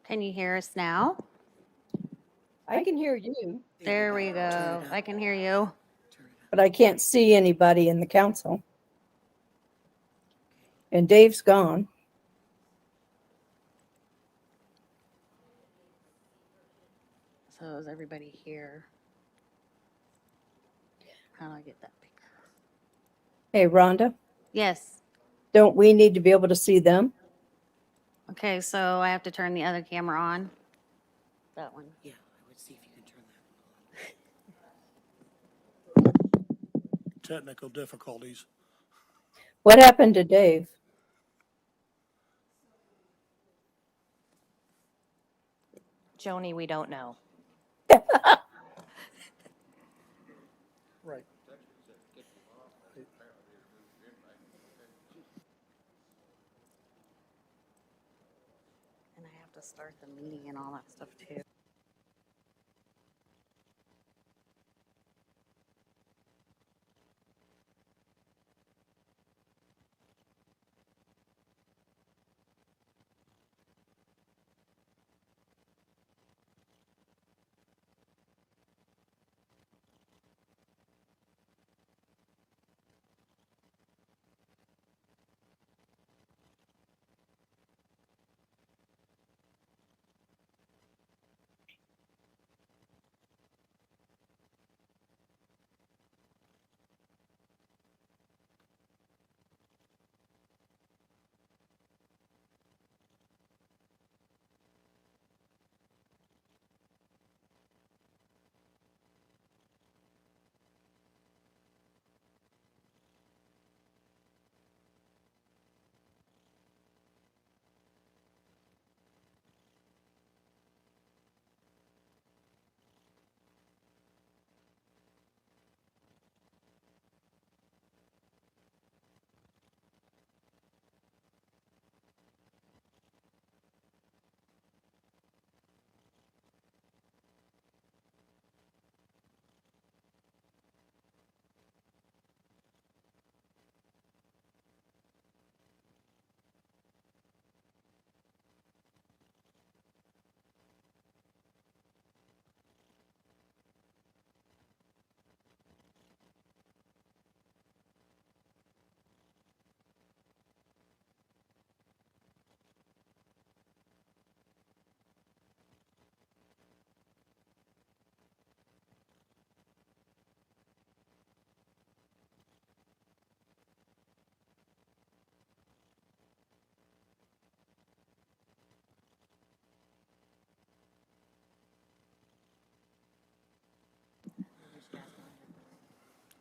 Can you hear us now? I can hear you, There we go. I can hear you. but I can't see anybody in the council. And Dave's gone. So is everybody here? How do I get that bigger? Hey, Rhonda, Yes. don't we need to be able to see them? Okay, so I have to turn the other camera on. That one. Yeah, I would see if you can turn that. Technical difficulties. What happened to Dave? Joni, we don't know. Right. And I have to start the meeting and all that stuff too.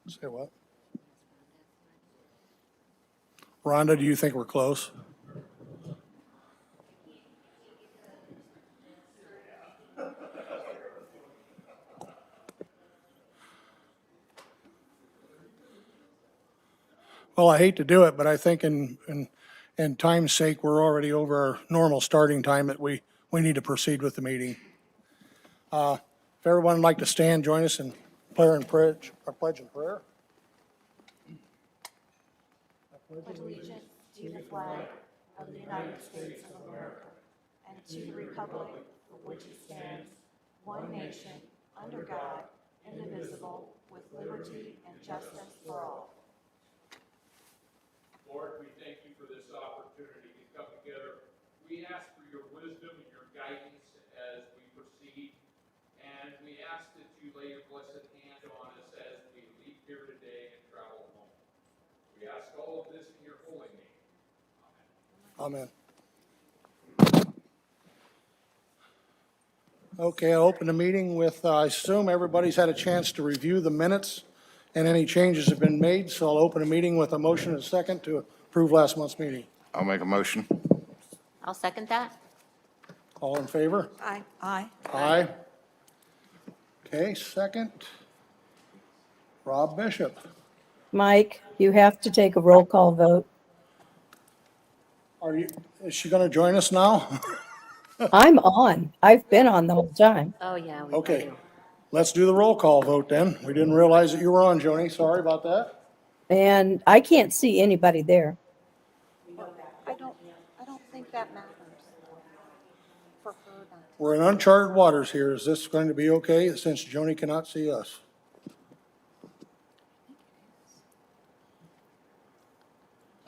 Say what? Rhonda, do you think we're close? Well, I hate to do it, but I think in time's sake, we're already over our normal starting time that we need to proceed with the meeting. If everyone would like to stand, join us in prayer and pledge and prayer. Allegiance to the flag of the United States of America and to the republic for which it stands, one nation, under God, indivisible, with liberty and justice for all. Lord, we thank you for this opportunity to come together. We ask for your wisdom and your guidance as we proceed, and we ask that you lay your blessed hand on us as we leave here today and travel home. We ask all of this in your holy name. Amen. Okay, I'll open the meeting with, I assume everybody's had a chance to review the minutes and any changes have been made, so I'll open a meeting with a motion and a second to approve last month's meeting. I'll make a motion. I'll second that. All in favor? Aye. Aye. Aye. Okay, second. Rob Bishop. Mike, you have to take a roll call vote. Is she going to join us now? I'm on. I've been on the whole time. Oh, yeah. we Okay, do. let's do the roll call vote then. We didn't realize that you were on, Joni. Sorry about that. And I can't see anybody there. I don't think that matters. We're in uncharted waters here. Is this going to be okay since Joni cannot see us?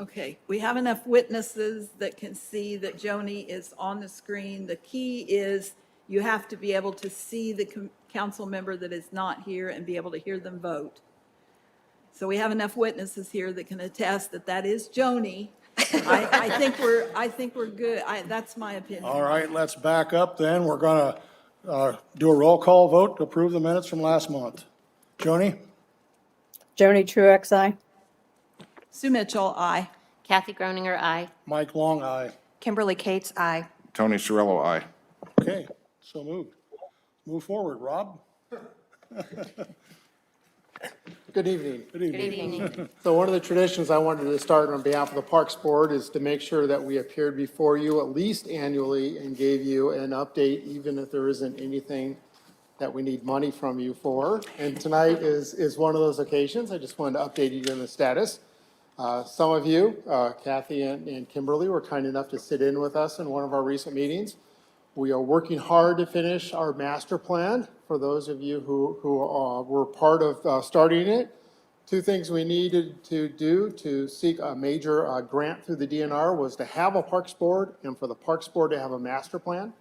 Okay, we have enough witnesses that can see that Joni is on the screen. The key is you have to be able to see the council member that is not here and be able to hear them vote. So we have enough witnesses here that can attest that that is Joni. I think we're good. That's my opinion. All right, let's back up then. We're going to do a roll call vote to approve the minutes from last month. Joni? Joni Truax, aye. Sue Mitchell, aye. Kathy Groninger, aye. Mike Long, aye. Kimberly Cates, aye. Tony Cirillo, aye. Okay, so moved. Move forward, Rob. Good evening. Good evening. So one of the traditions I wanted to start on behalf of the Parks Board is to make sure that we appeared before you at least annually and gave you an update, even if there isn't anything that we need money from you for. And tonight is one of those occasions. I just wanted to update you on the status. Some of you, Kathy and Kimberly, were kind enough to sit in with us in one of our recent meetings. We are working hard to finish our master plan. For those of you who were part of starting it, two things we needed to do to seek a major grant through the DNR was to have a Parks Board and for the Parks Board to have a master plan.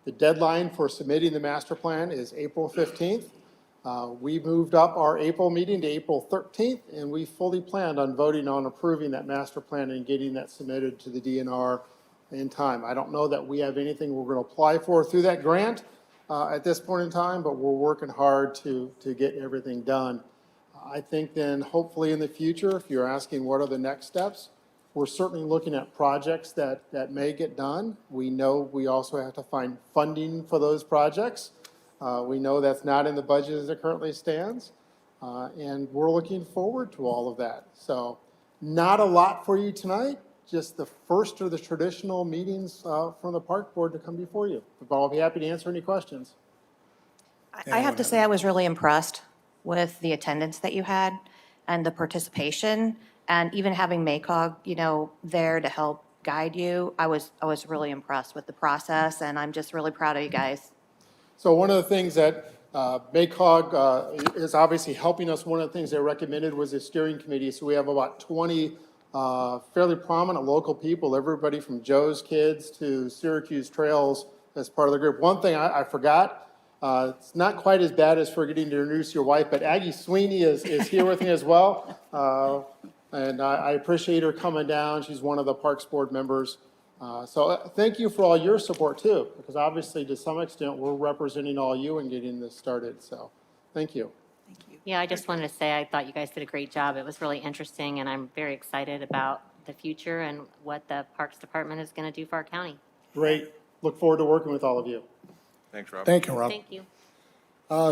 The deadline for submitting the master plan is April 15th. We moved up our April meeting to April 13th, and we fully planned on voting on approving that master plan and getting that submitted to the DNR in time. I don't know that we have anything we're going to apply for through that grant at this point in time, but we're working hard to get everything done. I think then hopefully in the future, if you're asking what are the next steps, we're certainly looking at projects that may get done. We know we also have to find funding for those projects. We know that's not in the budget as it currently stands, and we're looking forward to all of that. So not a lot for you tonight, just the first of the traditional meetings from the Park Board to come before you. But I'll be happy to answer any questions. I have to say, I was really impressed with the attendance that you had and the participation, and even having MACOG, there to help guide you. I was really impressed with the process, and I'm just really proud of you guys. So one of the things that MACOG is obviously helping us, one of the things they recommended was a steering committee. So we have about 20 fairly prominent local people, everybody from Joe's Kids to Syracuse Trails as part of the group. One thing I forgot, it's not quite as bad as forgetting to introduce your wife, but Aggie Sweeney is here with me as well. And I appreciate her coming down. She's one of the Parks Board members. So thank you for all your support too, because obviously to some extent, we're representing all you and getting this started. So thank you. Yeah, I just wanted to say I thought you guys did a great job. It was really interesting, and I'm very excited about the future and what the Parks Department is going to do for our county. Great. Look forward to working with all of you. Thanks, Rob. Thank you, Rob. Thank you.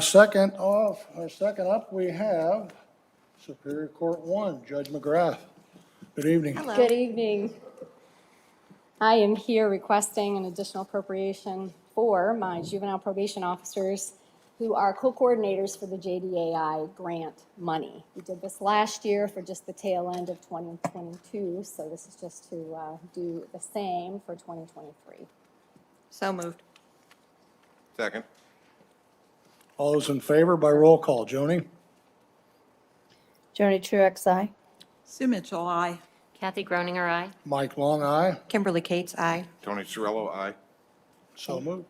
Second up, we have Superior Court 1, Judge McGrath. Good evening. Good evening. I am here requesting an additional appropriation for my juvenile probation officers who are co-coordinators for the JDAI grant money. We did this last year for just the tail end of 2022, so this is just to do the same for 2023. So moved. Second. All those in favor by roll call. Joni? Joni Truax, aye. Sue Mitchell, aye. Kathy Groninger, aye. Mike Long, aye. Kimberly Cates, aye. Tony Cirillo, aye. So moved.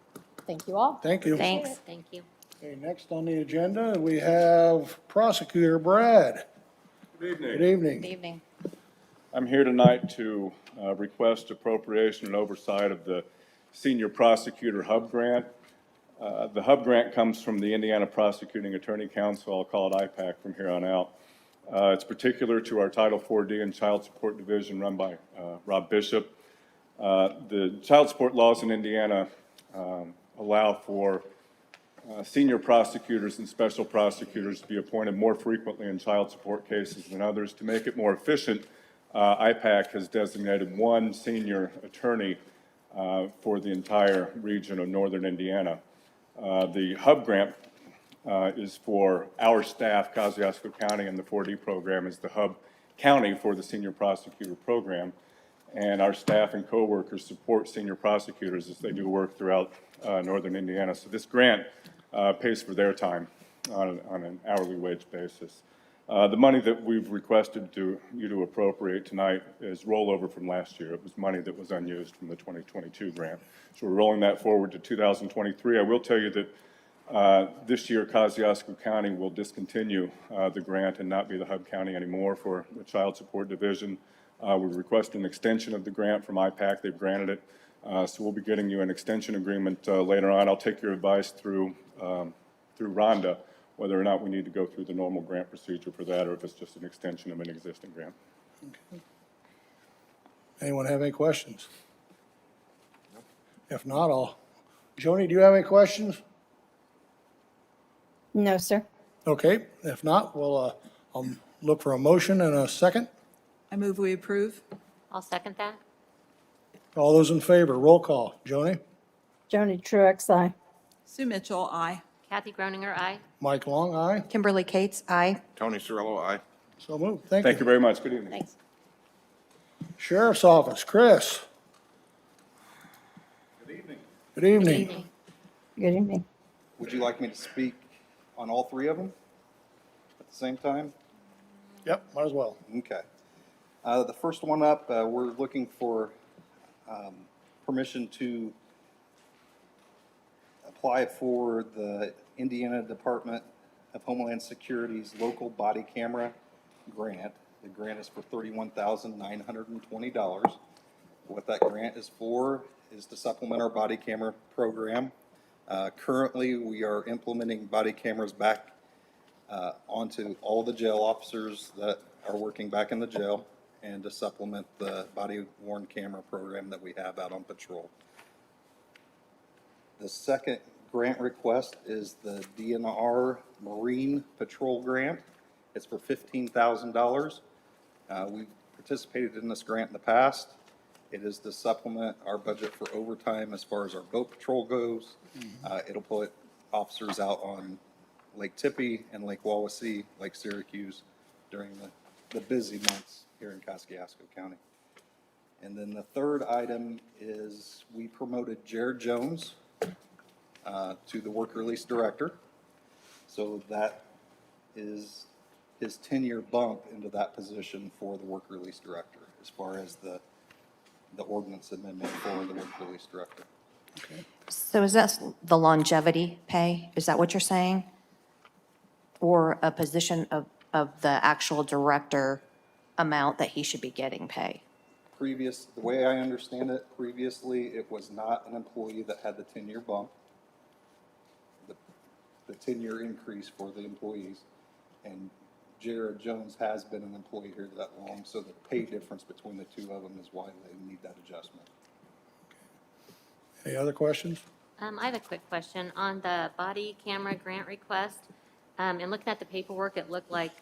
Thank you all. Thank you. Thanks. Thank you. Okay, next on the agenda, we have Prosecutor Brad. Good evening. Good evening. Good evening. I'm here tonight to request appropriation and oversight of the Senior Prosecutor Hub Grant. The Hub Grant comes from the Indiana Prosecuting Attorney Council. I'll call it IPAC from here on out. It's particular to our Title IV-D and Child Support Division run by Rob Bishop. The child support laws in Indiana allow for senior prosecutors and special prosecutors to be appointed more frequently in child support cases than others. To make it more efficient, IPAC has designated one senior attorney for the entire region of northern Indiana. The Hub Grant is for our staff. Kosciuszko County and the 4D program is the hub county for the senior prosecutor program. and our staff and coworkers support senior prosecutors as they do work throughout northern Indiana. So this grant pays for their time on an hourly wage basis. The money that we've requested you to appropriate tonight is rollover from last year. It was money that was unused from the 2022 grant. So we're rolling that forward to 2023. I will tell you that this year, Kosciuszko County will discontinue the grant and not be the hub county anymore for the Child Support Division. We requested an extension of the grant from IPAC. They've granted it. So we'll be getting you an extension agreement later on. I'll take your advice through Rhonda, whether or not we need to go through the normal grant procedure for that, or if it's just an extension of an existing grant. Anyone have any questions? If not, Joni, do you have any questions? No, sir. Okay, if not, I'll look for a motion and a second. I move we approve. I'll second that. All those in favor, roll call. Joni? Joni Truax, aye. Sue Mitchell, aye. Kathy Groninger, aye. Mike Long, aye. Kimberly Cates, aye. Tony Cirillo, aye. So moved. Thank Thank you you. very much. Good evening. Thanks. Sheriff's Office, Chris. Good evening. Good evening. Good evening. Would you like me to speak on all three of them at the same time? Yep, might as well. Okay. The first one up, we're looking for permission to apply for the Indiana Department of Homeland Security's local body camera grant. The grant is for $31,920. What that grant is for is to supplement our body camera program. Currently, we are implementing body cameras back onto all the jail officers that are working back in the jail, and to supplement the body-worn camera program that we have out on patrol. The second grant request is the DNR Marine Patrol Grant. It's for $15,000. We've participated in this grant in the past. It is to supplement our budget for overtime as far as our boat patrol goes. It'll put officers out on Lake Tippy and Lake Wawasee, Lake Syracuse during the busy months here in Kosciuszko County. And then the third item is we promoted Jared Jones to the work release director. So that is his 10-year bump into that position for the work release director, as far as the ordinance amendment for the work release director. So is that the longevity pay? Is that what you're saying? Or a position of the actual director amount that he should be getting pay? The way I understand it, previously, it was not an employee that had the 10-year bump, the 10-year increase for the employees. And Jared Jones has been an employee here that long, so the pay difference between the two of them is why they need that adjustment. Any other questions? I have a quick question on the body camera grant request. And looking at the paperwork, it looked like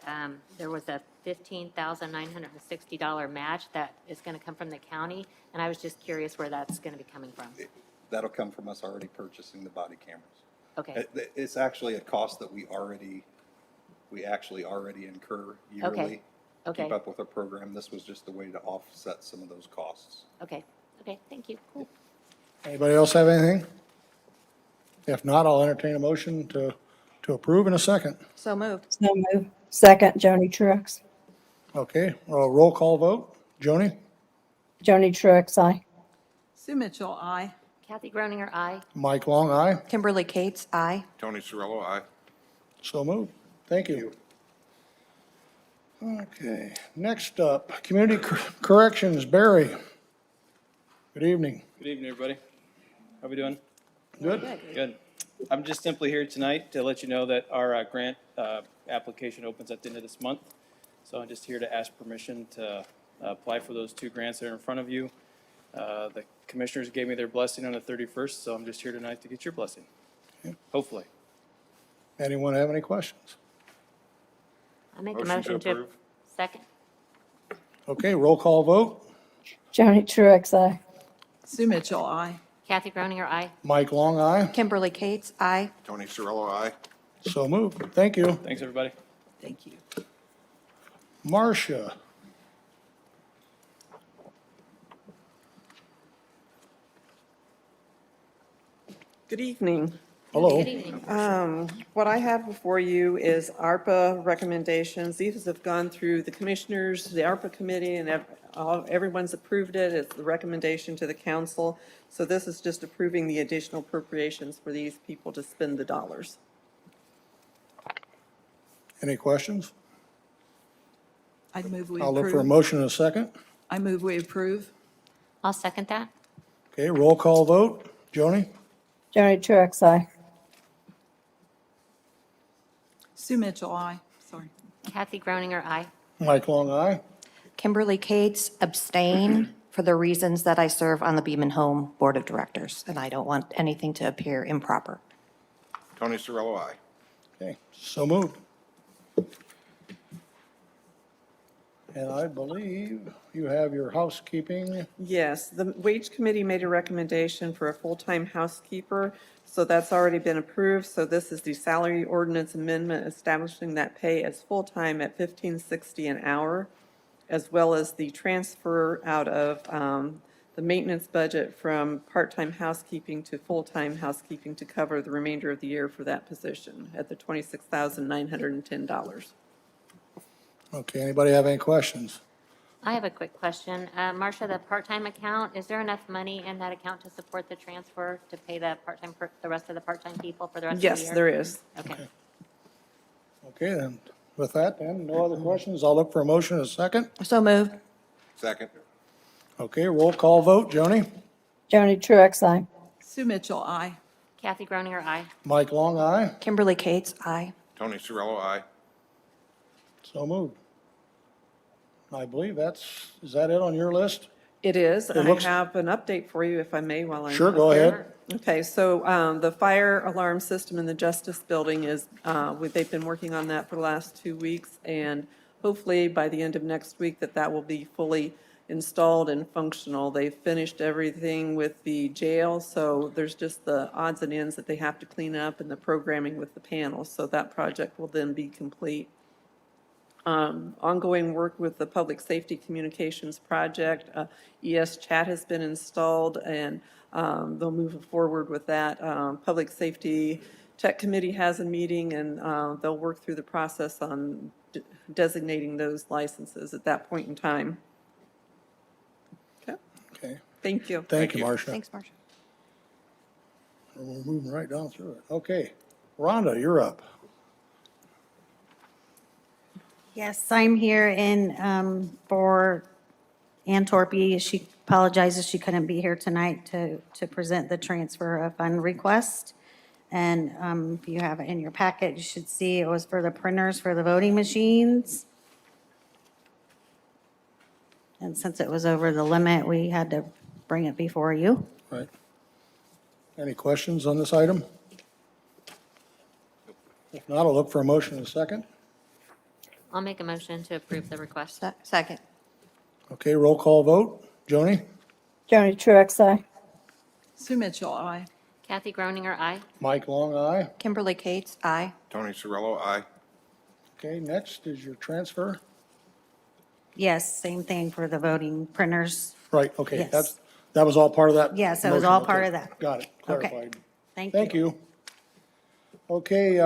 there was a $15,960 match that is going to come from the county. And I was just curious where that's going to be coming from. That'll come from us already purchasing the body cameras. Okay, It's actually a cost that we actually already incur yearly. to okay, Keep up with our program. This was just a way to offset some of those costs. okay, thank you, cool. Anybody else have anything? If not, I'll entertain a motion to approve in a second. So moved. So move. Second, Joni Truax. Okay, roll call vote. Joni? Joni Truax, aye. Sue Mitchell, aye. Kathy Groninger, aye. Mike Long, aye. Kimberly Cates, aye. Tony Cirillo, aye. So moved. Thank you. Okay, next up, Community Corrections, Barry. Good evening. Good evening, everybody. How we doing? Good? Good. I'm just simply here tonight to let you know that our grant application opens at the end of this month. So I'm just here to ask permission to apply for those two grants that are in front of you. The commissioners gave me their blessing on the 31st, so I'm just here tonight to get your blessing. Hopefully. Anyone have any questions? I make a Motion to motion to. approve. Second, Okay, roll call vote. Joni Truax, aye. Sue Mitchell, aye. Kathy Groninger, aye. Mike Long, aye. Kimberly Cates, aye. Tony Cirillo, aye. So moved. Thank you. Thanks, everybody. Thank you. Marcia. Good evening. Hello. Good evening. What I have before you is ARPA recommendations. These have gone through the commissioners, the ARPA committee, and everyone's approved it. It's the recommendation to the council. So this is just approving the additional appropriations for these people to spend the dollars. Any questions? I'd move we I'll look for a approve. motion in a second. I move we approve. I'll second that. Okay, roll call vote. Joni? Joni Truax, aye. Sue Mitchell, aye. Sorry. Kathy Groninger, aye. Mike Long, aye. Kimberly Cates abstain for the reasons that I serve on the Beaman Home Board of Directors, and I don't want anything to appear improper. Tony Cirillo, aye. Okay, so moved. And I believe you have your housekeeping. Yes, the Wage Committee made a recommendation for a full-time housekeeper, so that's already been approved. So this is the salary ordinance amendment establishing that pay as full-time at $15.60 an hour, as well as the transfer out of the maintenance budget from part-time housekeeping to full-time housekeeping to cover the remainder of the year for that position at the $26,910. Okay, anybody have any questions? I have a quick question. Marcia, the part-time account, is there enough money in that account to support the transfer to pay the part-time, the rest of the part-time people for the rest of the year? Yes, there is. Okay. Okay, then, with that, then, no other questions? I'll look for a motion in a second. So moved. Second. Okay, roll call vote. Joni? Joni Truax, aye. Sue Mitchell, aye. Kathy Groninger, aye. Mike Long, aye. Kimberly Cates, aye. Tony Cirillo, aye. So moved. I believe is that it on your list? It is. I looks- have an update for you if I may while I'm. Sure, go ahead. Okay, so the fire alarm system in the Justice Building is, they've been working on that for the last 2 weeks, and hopefully by the end of next week that will be fully installed and functional. They've finished everything with the jail, so there's just the odds and ends that they have to clean up and the programming with the panels, so that project will then be complete. Ongoing work with the Public Safety Communications Project. ES Chat has been installed, and they'll move forward with that. Public Safety Tech Committee has a meeting, and they'll work through the process on designating those licenses at that point in time. Okay, Okay, thank you. thank you, Marcia. Thanks, Marcia. We're moving right down through it. Okay, Rhonda, you're up. Yes, I'm here for Ann Torpy. She apologizes she couldn't be here tonight to present the transfer of fund request. And if you have it in your packet, you should see it was for the printers for the voting machines. And since it was over the limit, we had to bring it before you. Right. Any questions on this item? If not, I'll look for a motion in a second. I'll make a motion to approve the request. Second. Okay, roll call vote. Joni? Joni Truax, aye. Sue Mitchell, aye. Kathy Groninger, aye. Mike Long, aye. Kimberly Cates, aye. Tony Cirillo, aye. Okay, next is your transfer. Yes, same thing for the voting printers. Right, okay, Yes. that was all part of that? Yes, it was motion, all okay. part of that. Got it, Okay. clarified. Thank Thank you. you. Okay,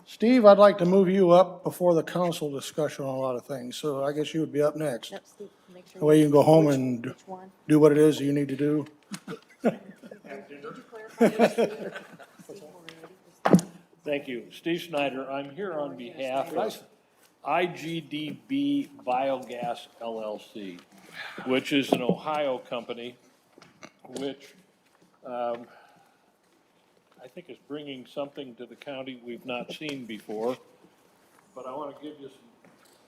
Steve, I'd like to move you up before the council discussion on a lot of things, so I guess you would be up next. Yep, Steve, make sure. That way you can go home and Which one? do what it is you need to do. Thank you. Steve Snyder, I'm here on behalf of IGDB Biogas LLC, which is an Ohio company, which I think is bringing something to the county we've not seen before. But I want to give you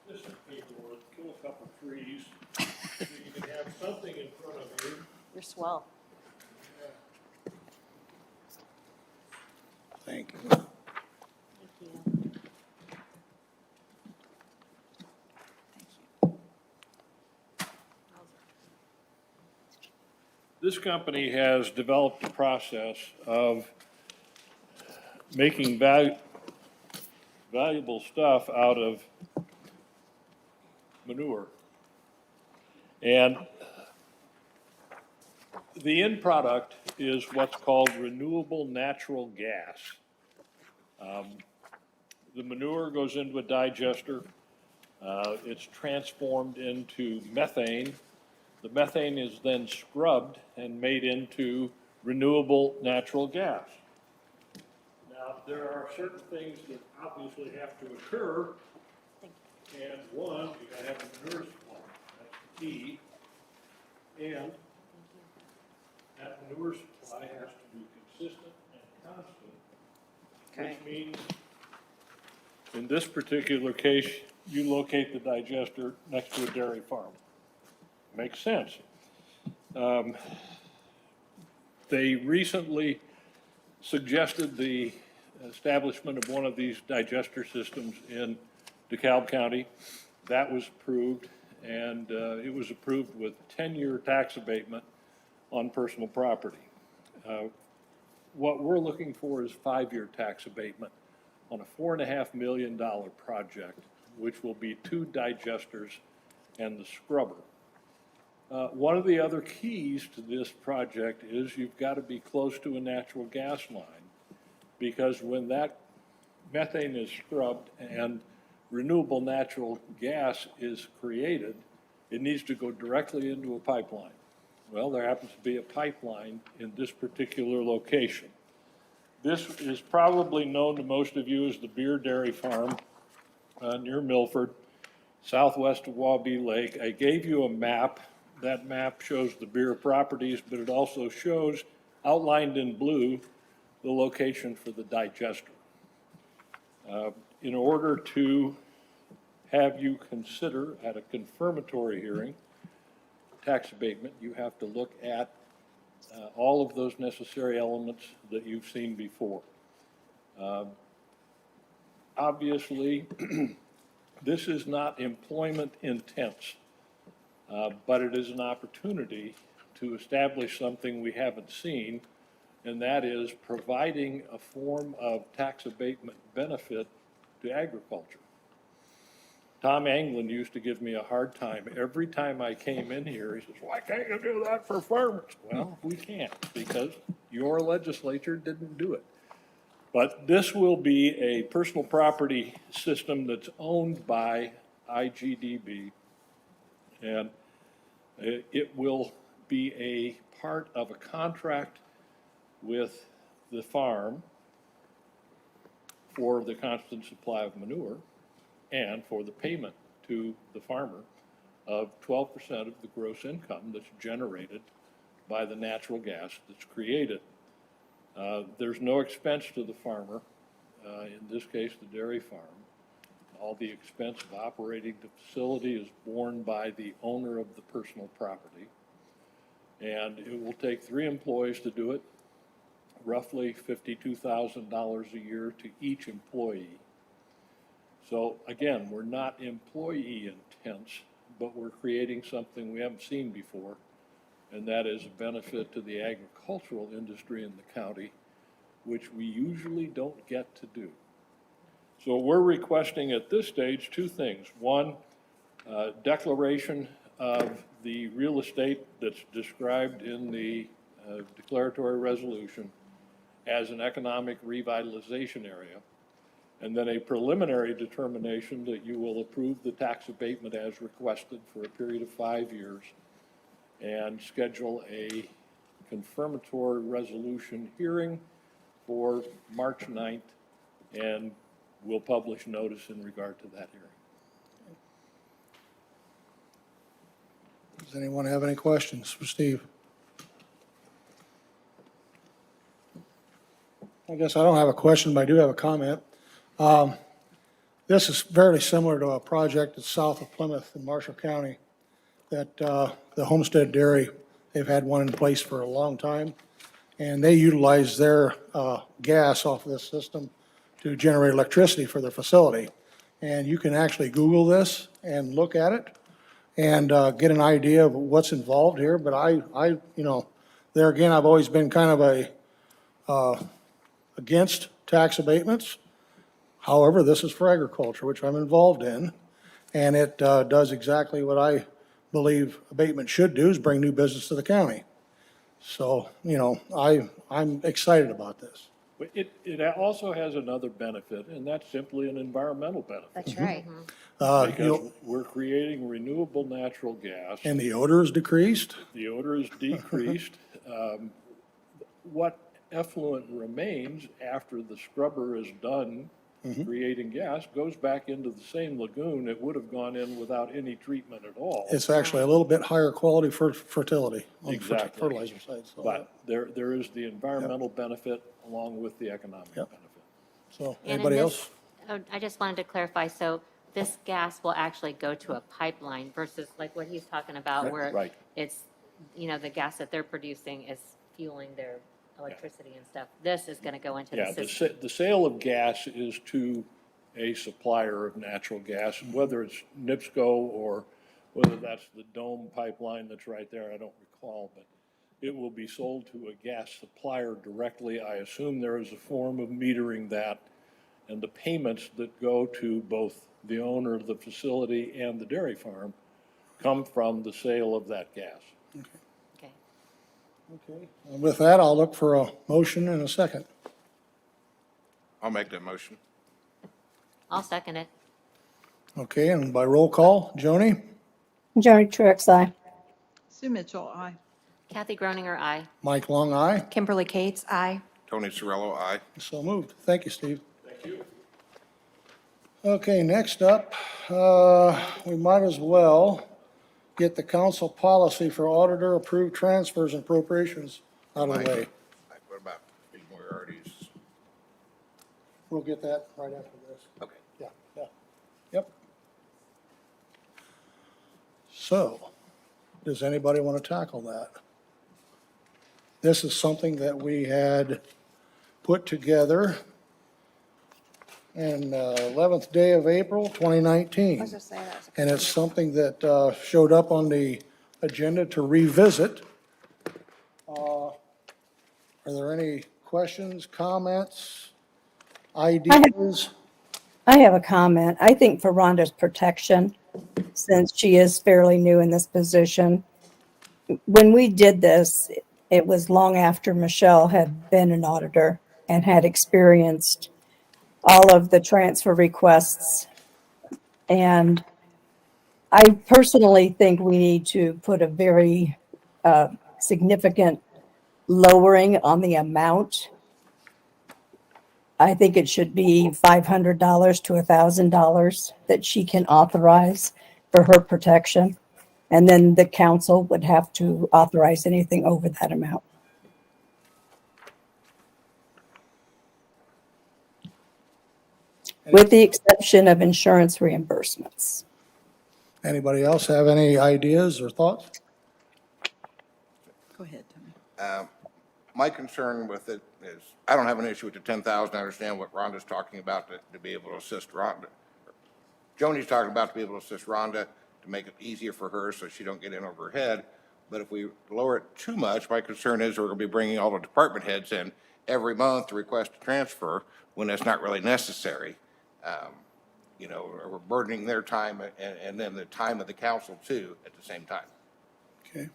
this paperwork, kill a couple trees, so you can have something in front of you. You're swell. Thank you. This company has developed a process of making valuable stuff out of manure. And the end product is what's called renewable natural gas. The manure goes into a digester. It's transformed into methane. The methane is then scrubbed and made into renewable natural gas. Now, there are certain things that obviously have to occur. And one, you gotta have a manure supply, that's the key. And that manure supply has to be consistent and constant, which means, in this particular case, you locate the digester next to a dairy farm. Makes sense. They recently suggested the establishment of one of these digester systems in DeKalb County. That was approved, and it was approved with 10-year tax abatement on personal property. What we're looking for is 5-year tax abatement on a $4.5 million project, which will be 2 digesters and the scrubber. One of the other keys to this project is you've got to be close to a natural gas line, because when that methane is scrubbed and renewable natural gas is created, it needs to go directly into a pipeline. Well, there happens to be a pipeline in this particular location. This is probably known to most of you as the Beer Dairy Farm near Milford, southwest of Waubee Lake. I gave you a map. That map shows the beer properties, but it also shows, outlined in blue, the location for the digester. In order to have you consider at a confirmatory hearing tax abatement, you have to look at all of those necessary elements that you've seen before. Obviously, this is not employment intense, but it is an opportunity to establish something we haven't seen, and that is providing a form of tax abatement benefit to agriculture. Tom Anglin used to give me a hard time every time I came in here. He says, "Why can't you do that for farmers?" Well, we can't, because your legislature didn't do it. But this will be a personal property system that's owned by IGDB, and it will be a part of a contract with the farm for the constant supply of manure and for the payment to the farmer of 12% of the gross income that's generated by the natural gas that's created. There's no expense to the farmer, in this case the dairy farm. All the expense of operating the facility is borne by the owner of the personal property. And it will take 3 employees to do it, roughly $52,000 a year to each employee. So again, we're not employee intense, but we're creating something we haven't seen before, and that is a benefit to the agricultural industry in the county, which we usually don't get to do. So we're requesting at this stage 2 things. One, declaration of the real estate that's described in the declaratory resolution as an economic revitalization area, and then a preliminary determination that you will approve the tax abatement as requested for a period of 5 years, and schedule a confirmatory resolution hearing for March 9th, and we'll publish notice in regard to that hearing. Does anyone have any questions for Steve? I guess I don't have a question, but I do have a comment. This is very similar to a project that's south of Plymouth in Marshall County that the Homestead Dairy, they've had one in place for a long time, and they utilize their gas off of this system to generate electricity for their facility. And you can actually Google this and look at it and get an idea of what's involved here. But I there again, I've always been kind of against tax abatements. However, this is for agriculture, which I'm involved in, and it does exactly what I believe abatement should do, is bring new business to the county. So, I'm excited about this. But it also has another benefit, and that's simply an environmental benefit. That's right. Because we're creating renewable natural gas. And the odor is decreased? The odor is decreased. What effluent remains after the scrubber is done creating gas goes back into the same lagoon it would have gone in without any treatment at all. It's actually a little bit higher quality for fertility on the Exactly. fertilizer side. So, But there is the environmental benefit along with the economic benefit. So, And in anybody this- else? I just wanted to clarify, so this gas will actually go to a pipeline versus like what he's talking about where Right. it's, the gas that they're producing is fueling their electricity and stuff. This is going to go into the Yeah, system. the sale of gas is to a supplier of natural gas, whether it's NIPSCO or whether that's the Dome pipeline that's right there, I don't recall, but it will be sold to a gas supplier directly. I assume there is a form of metering that, and the payments that go to both the owner of the facility and the dairy farm come from the sale of that gas. Okay. Okay. And with that, I'll look for a motion and a second. I'll make that motion. I'll second it. Okay, and by roll call, Joni? Joni Truitt, aye. Sue Mitchell, aye. Kathy Groninger, aye. Mike Long, aye. Kimberly Cates, aye. Tony Cirillo, aye. So moved. Thank you, Steve. Thank you. Okay, next up, we might as well get the council policy for auditor-approved transfers and appropriations out of the way. What about these priorities? We'll get that right after this. Okay. Yeah. Yep. So, does anybody want to tackle that? This is something that we had put together in 11th day of April, 2019. And it's something that showed up on the agenda to revisit. Are there any questions, comments, ideas? I have a comment. I think for Rhonda's protection, since she is fairly new in this position, when we did this, it was long after Michelle had been an auditor and had experienced all of the transfer requests. And I personally think we need to put a very significant lowering on the amount. I think it should be $500 to $1,000 that she can authorize for her protection. And then the council would have to authorize anything over that amount. With the exception of insurance reimbursements. Anybody else have any ideas or thoughts? Go ahead, Tony. My concern with it is, I don't have an issue with the 10,000. I understand what Rhonda's talking about to be able to assist Rhonda. Joni's talking about to be able to assist Rhonda to make it easier for her so she don't get in over her head. But if we lower it too much, my concern is we're going to be bringing all the department heads in every month to request a transfer when that's not really necessary. We're burdening their time and then the time of the council too at the same time. Okay.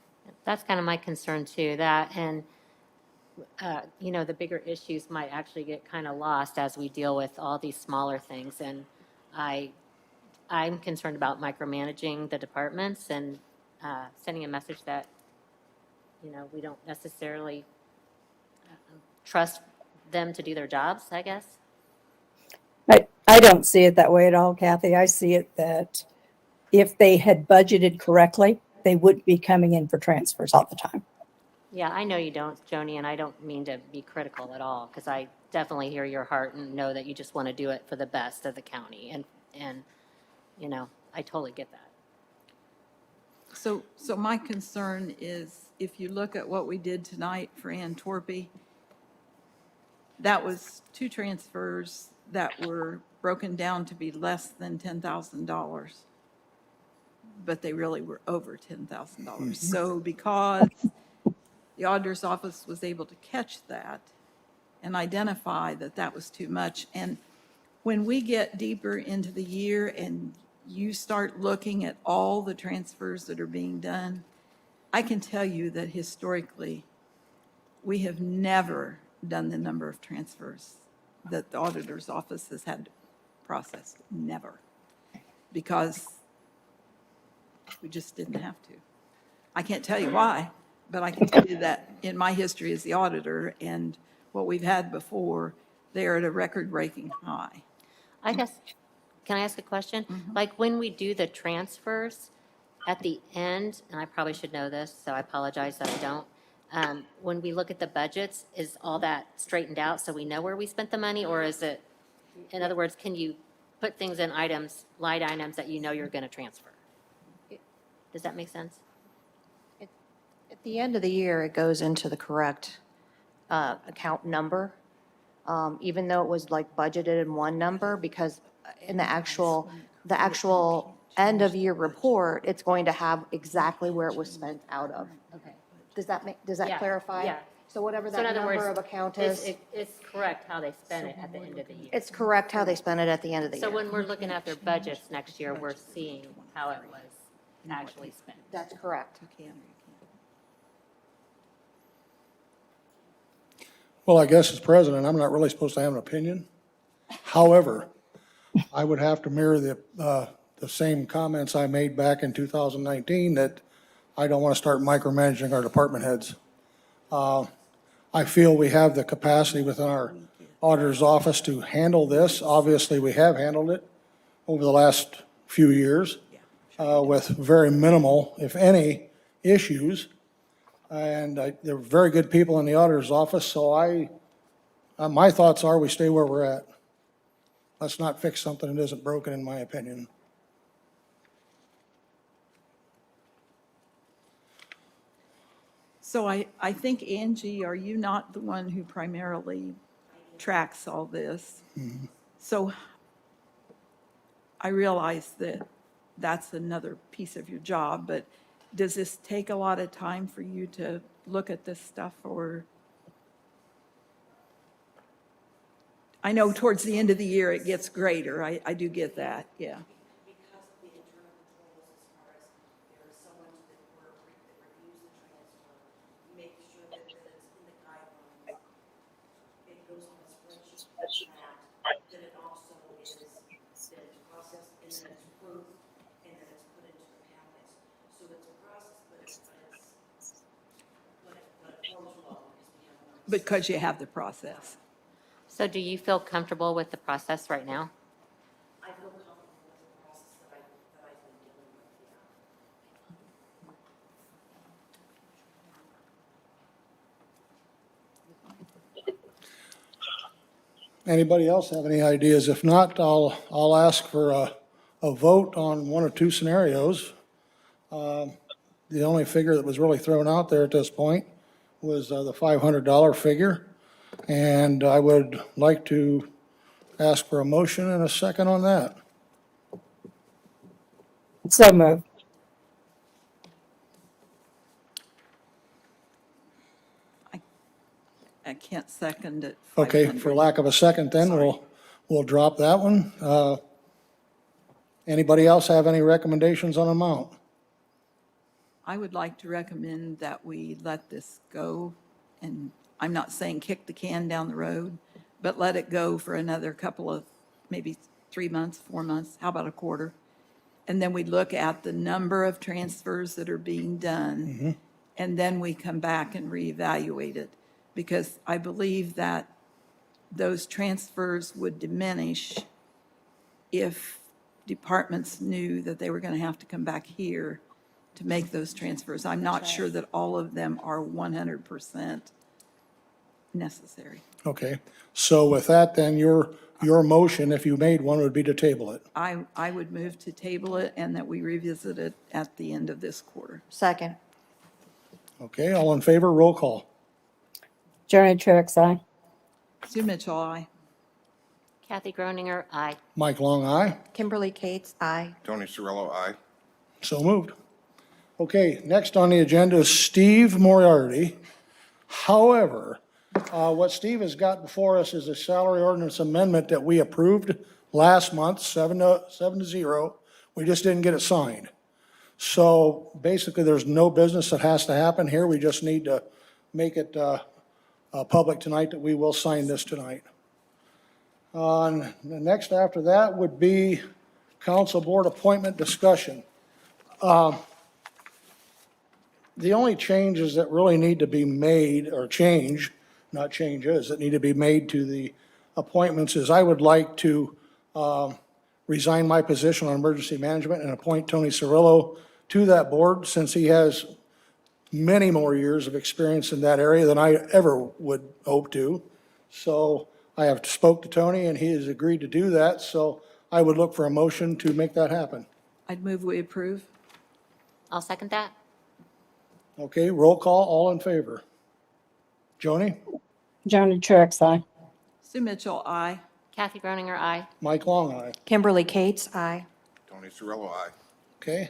That's kind of my concern too, that and, the bigger issues might actually get kind of lost as we deal with all these smaller things. And I'm concerned about micromanaging the departments and sending a message that, we don't necessarily trust them to do their jobs, I guess. I don't see it that way at all, Kathy. I see it that if they had budgeted correctly, they wouldn't be coming in for transfers all the time. Yeah, I know you don't, Joni, and I don't mean to be critical at all, because I definitely hear your heart and know that you just want to do it for the best of the county, and I totally get that. So my concern is, if you look at what we did tonight for Ann Torpy, that was 2 transfers that were broken down to be less than $10,000. But they really were over $10,000. So because the auditor's office was able to catch that and identify that that was too much, and when we get deeper into the year and you start looking at all the transfers that are being done, I can tell you that historically, we have never done the number of transfers that the auditor's office has had to process, never. Because we just didn't have to. I can't tell you why, but I can tell you that in my history as the auditor and what we've had before, they are at a record-breaking high. I guess, can I ask a question? Like when we do the transfers at the end, and I probably should know this, so I apologize that I don't. When we look at the budgets, is all that straightened out so we know where we spent the money? Or is it, in other words, can you put things in items, line items that you know you're going to transfer? Does that make sense? At the end of the year, it goes into the correct account number, even though it was like budgeted in one number, because in the actual end of year report, it's going to have exactly where it was spent out of. Okay. Does that Yeah, clarify? yeah. So whatever So in that other number words, of account it's- is, It's correct how they spent it at the end of the year. it's correct how they spent it at the end of the So year. when we're looking at their budgets next year, we're seeing how it was actually spent. That's correct. Well, I guess as president, I'm not really supposed to have an opinion. However, I would have to mirror the same comments I made back in 2019, that I don't want to start micromanaging our department heads. I feel we have the capacity within our auditor's office to handle this. Obviously, we have handled it over the last few years with very minimal, if any, issues. And they're very good people in the auditor's office, so my thoughts are we stay where we're at. Let's not fix something that isn't broken, in my opinion. So I think, Angie, are you not the one who primarily tracks all this? So I realize that that's another piece of your job, but does this take a lot of time for you to look at this stuff, or? I know towards the end of the year it gets greater. I do get that, yeah. Because of the internal controls, as far as there is someone that reviews the transfer, makes sure that it's in the guidelines, it goes on a spreadsheet that's tracked, then it also is, then it's processed, and then it's approved, and then it's put into the packets. So it's a process, but it flows well because we have one. Because you have the process. So do you feel comfortable with the process right now? I feel comfortable with the process that I've been dealing with, yeah. Anybody else have any ideas? If not, I'll ask for a vote on one or two scenarios. The only figure that was really thrown out there at this point was the $500 figure. And I would like to ask for a motion and a second on that. So moved. I can't second it. Okay, 500. for lack of a second then, we'll drop that one. Anybody else have any recommendations on amount? I would like to recommend that we let this go, and I'm not saying kick the can down the road, but let it go for another couple of, maybe 3 months, 4 months, how about a quarter? And then we look at the number of transfers that are being done, and then we come back and reevaluate it. Because I believe that those transfers would diminish if departments knew that they were going to have to come back here to make those transfers. I'm not sure that all of them are 100% necessary. Okay, so with that then, your motion, if you made one, would be to table it. I would move to table it and that we revisit it at the end of this quarter. Second. Okay, all in favor, roll call. Johnny Truitt, aye. Sue Mitchell, aye. Kathy Groninger, aye. Mike Long, aye. Kimberly Cates, aye. Tony Cirillo, aye. So moved. Okay, next on the agenda is Steve Moriarty. However, what Steve has got before us is a salary ordinance amendment that we approved last month, 7-0. We just didn't get it signed. So basically, there's no business that has to happen here. We just need to make it public tonight that we will sign this tonight. The next after that would be council board appointment discussion. The only changes that really need to be made, or change, not changes, that need to be made to the appointments is I would like to resign my position on emergency management and appoint Tony Cirillo to that board, since he has many more years of experience in that area than I ever would hope to. So I have spoke to Tony, and he has agreed to do that, so I would look for a motion to make that happen. I'd move we approve. I'll second that. Okay, roll call, all in favor. Joni? Joni Truax, aye. Sue Mitchell, aye. Kathy Groninger, aye. Mike Long, aye. Kimberly Cates, aye. Tony Cirillo, aye. Okay.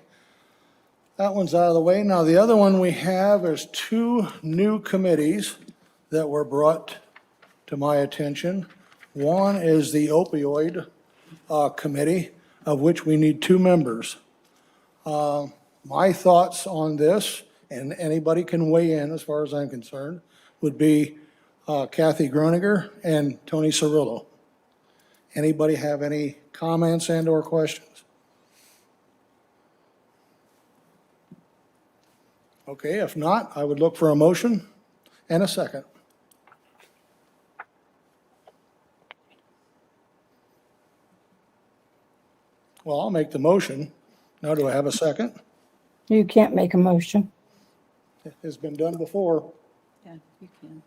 That one's out of the way. Now, the other one we have is 2 new committees that were brought to my attention. One is the opioid committee, of which we need 2 members. My thoughts on this, and anybody can weigh in as far as I'm concerned, would be Kathy Groninger and Tony Cirillo. Anybody have any comments and/or questions? Okay, if not, I would look for a motion and a second. Well, I'll make the motion. Now, do I have a second? You can't make a motion. It has been done before. Yeah, you can.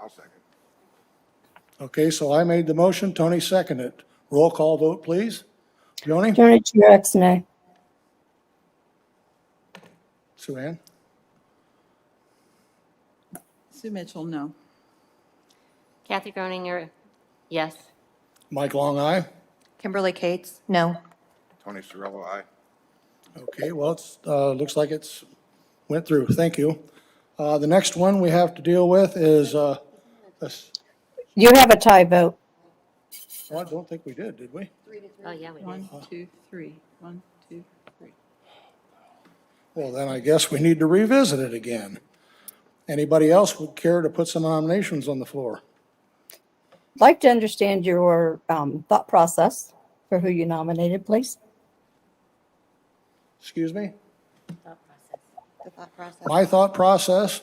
I'll second. Okay, so I made the motion, Tony seconded. Roll call vote, please. Joni? Joni Truax, nay. Sue Ann? Sue Mitchell, no. Kathy Groninger, yes. Mike Long, aye. Kimberly Cates, no. Tony Cirillo, aye. Okay, well, it's, looks like it's went through. Thank you. The next one we have to deal with is, You have a tie vote. well, I don't think we did we? Oh, yeah, we did. 1, 2, 3. 1, 2, 3. Well, then I guess we need to revisit it again. Anybody else would care to put some nominations on the floor? I'd like to understand your thought process for who you nominated, please. Excuse me? The thought process. My thought process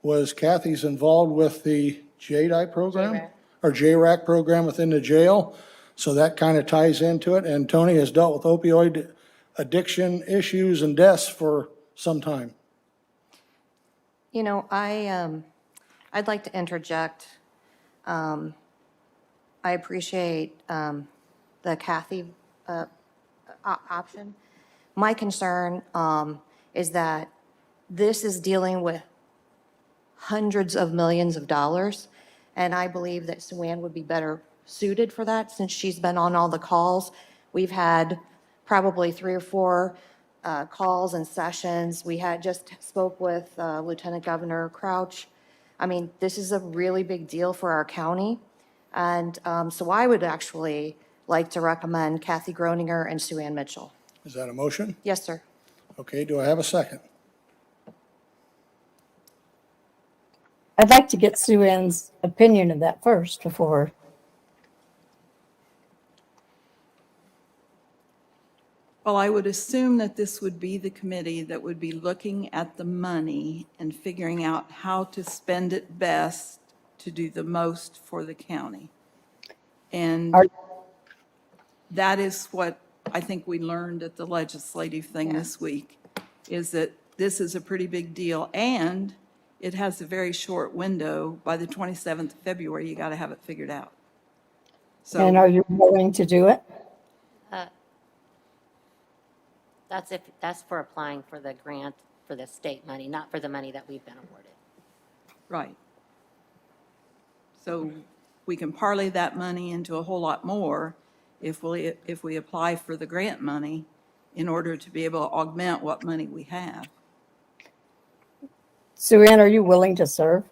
was Kathy's involved with the JDI program, JRAC. or JRAC program within the jail, so that kind of ties into it, and Tony has dealt with opioid addiction issues and deaths for some time. You know, I'd like to interject. I appreciate the Kathy option. My concern is that this is dealing with hundreds of millions of dollars, and I believe that Sue Ann would be better suited for that since she's been on all the calls. We've had probably 3 or 4 calls and sessions. We had just spoke with Lieutenant Governor Crouch. I mean, this is a really big deal for our county. And so I would actually like to recommend Kathy Groninger and Sue Ann Mitchell. Is that a motion? Yes, sir. Okay, do I have a second? I'd like to get Sue Ann's opinion of that first before. Well, I would assume that this would be the committee that would be looking at the money and figuring out how to spend it best to do the most for the county. And that is what I think we learned at the legislative thing this week, is that this is a pretty big deal, and it has a very short window. By the 27th of February, you got to have it figured out. And So are you willing to do it? That's for applying for the grant for the state money, not for the money that we've been awarded. right. So we can parlay that money into a whole lot more if we apply for the grant money in order to be able to augment what money we have. Sue Ann, are you willing to serve?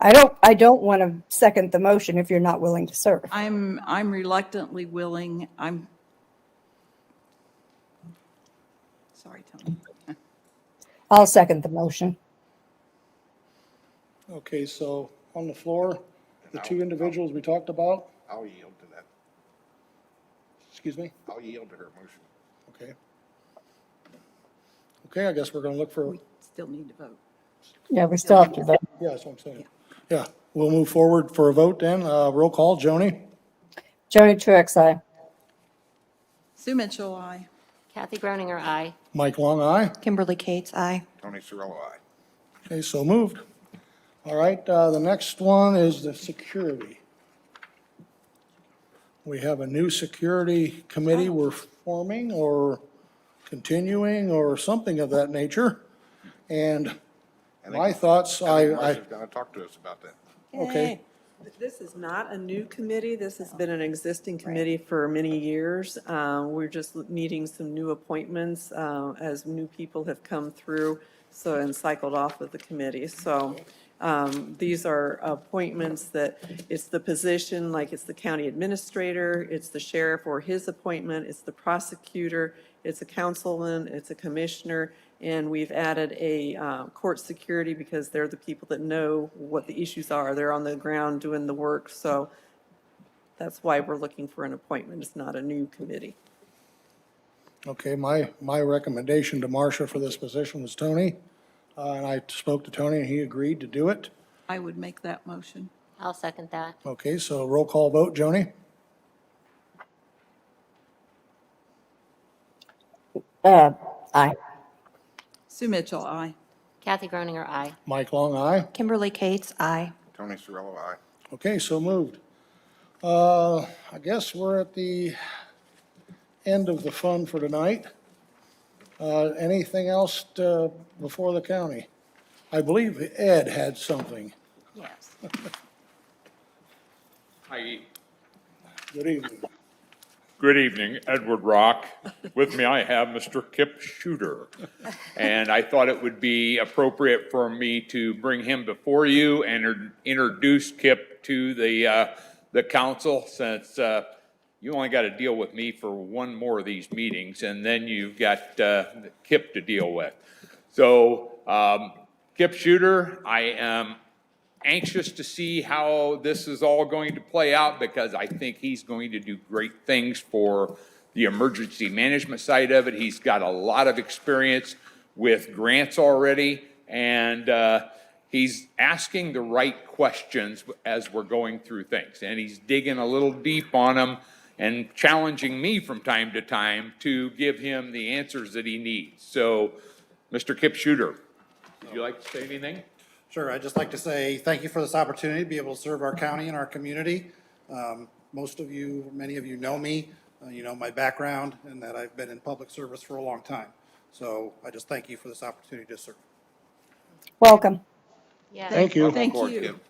I don't want to second the motion if you're not willing to serve. I'm reluctantly willing. Sorry, Tony. I'll second the motion. Okay, so on the floor, the two individuals we talked about, I'll yield to that. excuse me? I'll yield to her motion. Okay. Okay, I guess we're gonna look for, We still need to vote. Yeah, we still have to vote. yeah, that's what I'm saying. Yeah, we'll move forward for a vote then. Roll call, Joni? Joni Truitt, aye. Sue Mitchell, aye. Kathy Groninger, aye. Mike Long, aye. Kimberly Cates, aye. Tony Cirillo, aye. Okay, so moved. All right, the next one is the security. We have a new security committee we're forming or continuing or something of that nature. And my thoughts, I think Marcia's gonna talk to us about that. okay, This is not a new committee. This has been an existing committee for many years. We're just needing some new appointments as new people have come through, so, and cycled off of the committee. So these are appointments that, it's the position, like it's the county administrator, it's the sheriff or his appointment, it's the prosecutor, it's a councilman, it's a commissioner, and we've added a court security because they're the people that know what the issues are. They're on the ground doing the work, so that's why we're looking for an appointment. It's not a new committee. okay, my recommendation to Marcia for this position was Tony. And I spoke to Tony and he agreed to do it. I would make that motion. I'll second that. Okay, so roll call vote, Joni? Aye. Sue Mitchell, aye. Kathy Groninger, aye. Mike Long, aye. Kimberly Cates, aye. Tony Cirillo, aye. Okay, so moved. I guess we're at the end of the fun for tonight. Anything else before the county? I believe Ed had something. Yes. Hi, Good evening. good evening, Edward Rock. With me, I have Mr. Kip Shooter. And I thought it would be appropriate for me to bring him before you and introduce Kip to the council, since you only got to deal with me for one more of these meetings, and then you've got Kip to deal with. So, Kip Shooter, I am anxious to see how this is all going to play out, because I think he's going to do great things for the emergency management side of it. He's got a lot of experience with grants already, and he's asking the right questions as we're going through things, and he's digging a little deep on them and challenging me from time to time to give him the answers that he needs. So, Mr. Kip Shooter, would you like to say anything? Sure, I'd just like to say thank you for this opportunity to be able to serve our county and our community. Most of you, many of you know me, you know my background, and that I've been in public service for a long time. So I just thank you for this opportunity to serve. Welcome. Yeah. Thank you. Thank Forward, you. Kip.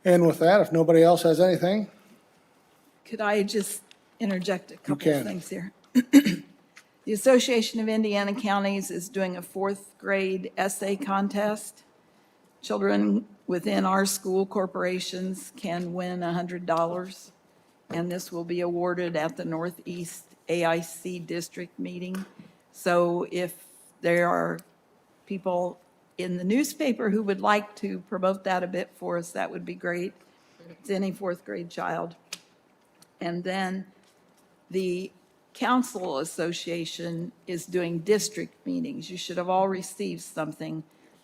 And with that, if nobody else has anything, Could I just interject a couple can. of things here? The Association of Indiana Counties is doing a fourth grade essay contest. Children within our school corporations can win $100, and this will be awarded at the Northeast AIC district meeting. So if there are people in the newspaper who would like to promote that a bit for us, that would be great. It's any fourth grade child. And then the Council Association is doing district meetings. You should have all received something,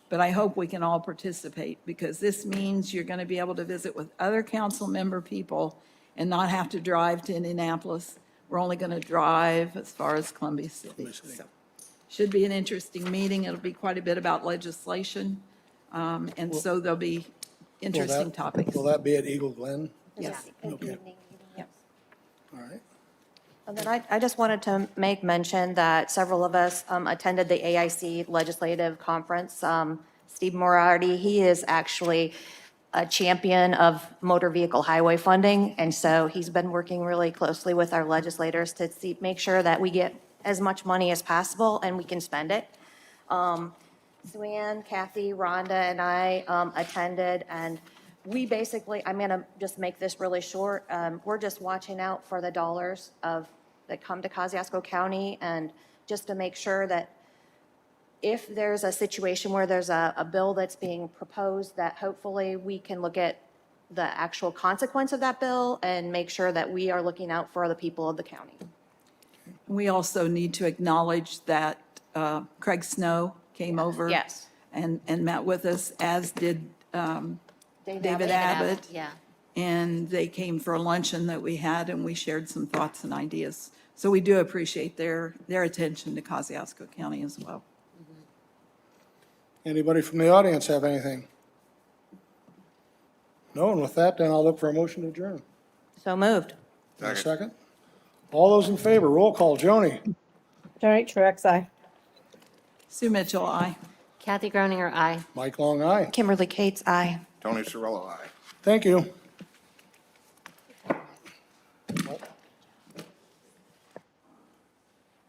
but I hope we can all participate, because this means you're going to be able to visit with other council member people and not have to drive to Indianapolis. We're only going to drive as far as Columbia City. So, should be an interesting meeting. It'll be quite a bit about legislation, and so there'll be interesting topics. will that be at Eagle Glen? Yes. Okay. All right. And then I just wanted to make mention that several of us attended the AIC Legislative Conference. Steve Moriarty, he is actually a champion of motor vehicle highway funding, and so he's been working really closely with our legislators to make sure that we get as much money as possible and we can spend it. Sue Ann, Kathy, Rhonda, and I attended, and we basically, I'm going to just make this really short. We're just watching out for the dollars that come to Kosciuszko County, and just to make sure that if there's a situation where there's a bill that's being proposed, that hopefully we can look at the actual consequence of that bill and make sure that we are looking out for the people of the county. We also need to acknowledge that Craig Snow came over. Yes. And met with us, as did David Abbott. Abbott. Yeah. And they came for a luncheon that we had, and we shared some thoughts and ideas. So we do appreciate their attention to Kosciuszko County as well. Anybody from the audience have anything? No, and with that, then I'll look for a motion to adjourn. So moved. A second? All those in favor, roll call. Joni? Joni Truax, aye. Sue Mitchell, aye. Kathy Groninger, aye. Mike Long, aye. Kimberly Cates, aye. Tony Cirillo, aye. Thank you.